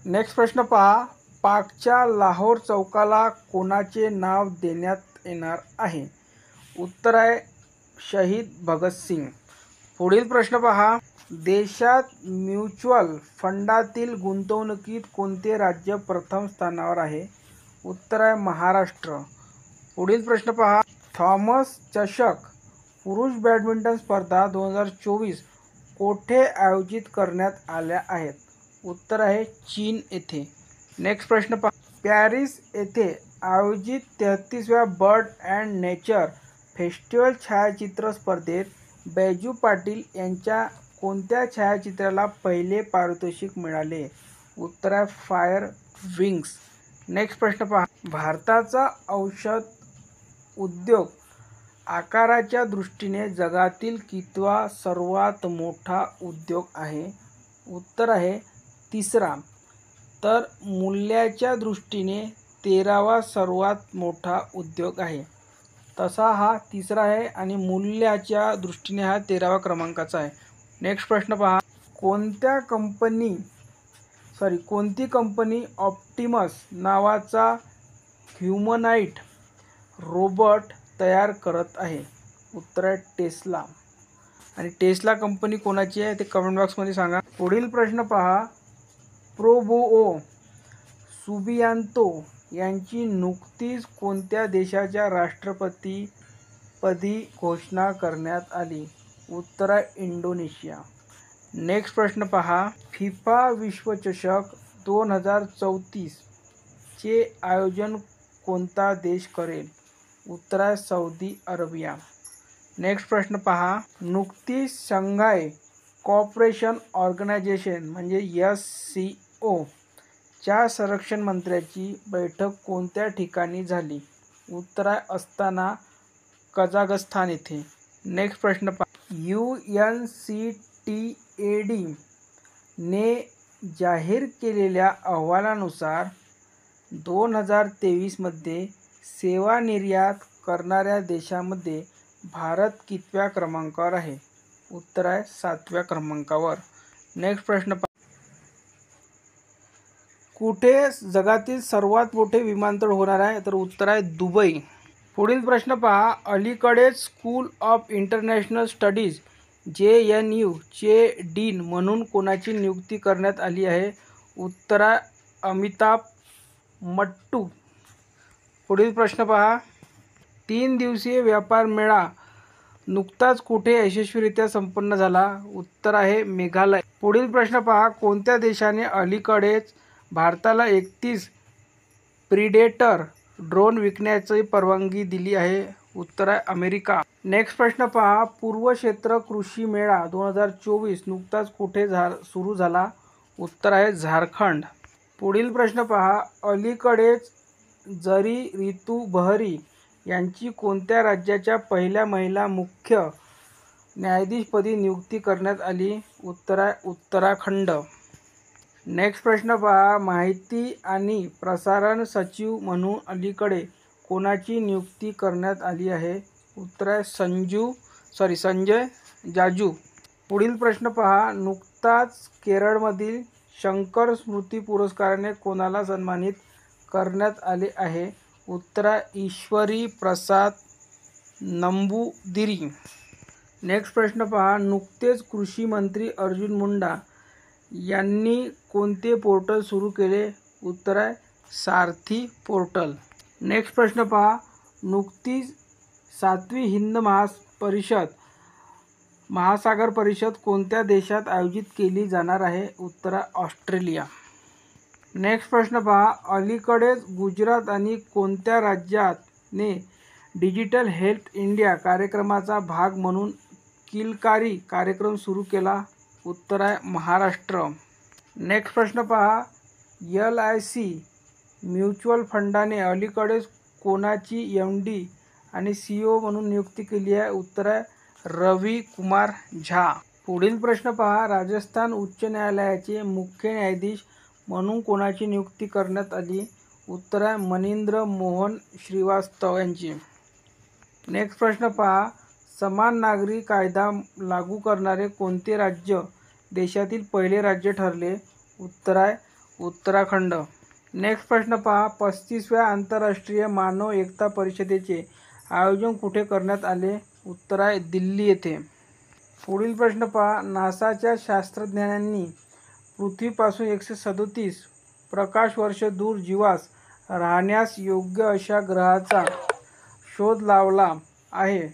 Next प्रश्न पहा, पाकच्या लाहोर चौकाला कोणाचे नाव देण्यात येणार आहे? उत्तर आहे शहीद भगतसिंग. पुढील प्रश्न पहा, देशात म्युच्युअल फंडातील गुंतवणुकीत कोणते राज्य प्रथम स्थानावर आहे? उत्तर आहे महाराष्ट्र. पुढील प्रश्न पहा, थॉमस चषक पुरुष बॅडमिंटन स्पर्धा 2024 कोठे आयोजित करण्यात आल्या आहेत? उत्तर आहे चीन येथे. नेक्स्ट प्रश्न पहा, पॅरिस येथे आयोजित 33व्या बर्ड अँड नेचर फेस्टिवल छायाचित्र स्पर्धेत बैजू पाटील यांच्या कोणत्या छायाचित्राला पहिले पारितोषिक मिळाले? उत्तर आहे फायर विंग्स. नेक्स्ट प्रश्न पहा, भारताचा औषध उद्योग आकाराच्या दृष्टीने जगातील कितवा सर्वात मोठा उद्योग आहे? उत्तर आहे तिसरा. तर मूल्याच्या दृष्टीने 13वा सर्वात मोठा उद्योग आहे. तसा हा तिसरा आहे आणि मूल्याच्या दृष्टीने हा 13वा क्रमांकाचा आहे. नेक्स्ट प्रश्न पहा, कोणती कंपनी ऑप्टिमस नावाचा ह्युमनॉइड रोबोट तयार करत आहे? उत्तर आहे टेस्ला. आणि टेस्ला कंपनी कोणाची आहे ते कमेंट बॉक्समध्ये सांगा. पुढील प्रश्न पहा, प्रोबोओ सुबियांतो यांची नुकतीच कोणत्या देशाच्या राष्ट्रपतीपदी घोषणा करण्यात आली? उत्तर आहे इंडोनेशिया. नेक्स्ट प्रश्न पहा, फिफा विश्वचषक 2034 चे आयोजन कोणता देश करेल? उत्तर आहे सौदी अरेबिया. नेक्स्ट प्रश्न पहा, नुकतीच शंघाय कॉपरेशन ऑर्गनायझेशन म्हणजे SCO च्या संरक्षण मंत्र्यांची बैठक कोणत्या ठिकाणी झाली? उत्तर आहे अस्ताना, कझाकस्तान येथे. नेक्स्ट प्रश्न पहा, UNCTAD ने जाहीर केलेल्या अहवालानुसार 2023 मध्ये सेवा निर्यात करणाऱ्या देशांमध्ये भारत कितव्या क्रमांकावर आहे? उत्तर आहे 7व्या क्रमांकावर. नेक्स्ट प्रश्न पहा, कुठे जगातील सर्वात मोठे विमानतळ होणार आहे? तर उत्तर आहे दुबई. पुढील प्रश्न पहा, अलीकडेच school of international studies JNU चे डीन म्हणून कोणाची नियुक्ती करण्यात आली आहे? उत्तर आहे अमिताभ मट्टू. पुढील प्रश्न पहा, 3 दिवसीय व्यापार मेळा नुकताच कुठे यशस्वीरित्या संपन्न झाला? उत्तर आहे मेघालय. पुढील प्रश्न पहा, कोणत्या देशाने अलीकडेच भारताला 31 प्रिडेटर ड्रोन विकण्याची परवानगी दिली आहे? उत्तर आहे अमेरिका. नेक्स्ट प्रश्न पहा, पूर्व क्षेत्र कृषी मेळा 2024 नुकताच कुठे सुरू झाला? उत्तर आहे झारखंड. पुढील प्रश्न पहा, अलीकडेच जरी रितू बहरी यांची कोणत्या राज्याच्या पहिल्या महिला मुख्य न्यायाधीशपदी नियुक्ती करण्यात आली? उत्तर आहे उत्तराखंड. नेक्स्ट प्रश्न पहा, माहिती आणि प्रसारण सचिव म्हणून अलीकडे कोणाची नियुक्ती करण्यात आली आहे? उत्तर आहे संजय जाजू. पुढील प्रश्न पहा, नुकताच केरळमधील शंकर स्मृती पुरस्काराने कोणाला सन्मानित करण्यात आले आहे? उत्तर आहे ईश्वरी प्रसाद नंबूदिरी. नेक्स्ट प्रश्न पहा, नुकतेच कृषी मंत्री अर्जुन मुंडा यांनी कोणते पोर्टल सुरू केले? उत्तर आहे सारथी पोर्टल. नेक्स्ट प्रश्न पहा, नुकतीच 7वी हिंद महासागर परिषद कोणत्या देशात आयोजित केली जाणार आहे? उत्तर आहे ऑस्ट्रेलिया. नेक्स्ट प्रश्न पहा, अलीकडेच गुजरात आणि कोणत्या राज्याने डिजिटल हेल्थ इंडिया कार्यक्रमाचा भाग म्हणून किलकारी कार्यक्रम सुरू केला? उत्तर आहे महाराष्ट्र. नेक्स्ट प्रश्न पहा, LIC म्युच्युअल फंडाने अलीकडेच कोणाची MD आणि CEO म्हणून नियुक्ती केली आहे? उत्तर आहे रवी कुमार झा. पुढील प्रश्न पहा, राजस्थान उच्च न्यायालयाचे मुख्य न्यायाधीश म्हणून कोणाची नियुक्ती करण्यात आली? उत्तर आहे मनिंद्र मोहन श्रीवास्तव यांची. नेक्स्ट प्रश्न पहा, समान नागरी कायदा लागू करणारे कोणते राज्य देशातील पहिले राज्य ठरले? उत्तर आहे उत्तराखंड. नेक्स्ट प्रश्न पहा. 35व्या आंतरराष्ट्रीय मानव एकता परिषदेचे आयोजन कुठे करण्यात आले? उत्तर आहे दिल्ली येथे. पुढील प्रश्न पहा. नासाच्या शास्त्रज्ञांनी पृथ्वीपासून 137 प्रकाश वर्ष दूर जीवास राहण्यास योग्य अशा ग्रहाचा शोध लावला आहे,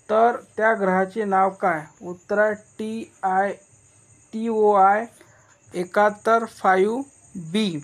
तर त्या ग्रहाचे नाव काय? उत्तर आहे TOI 71 5b.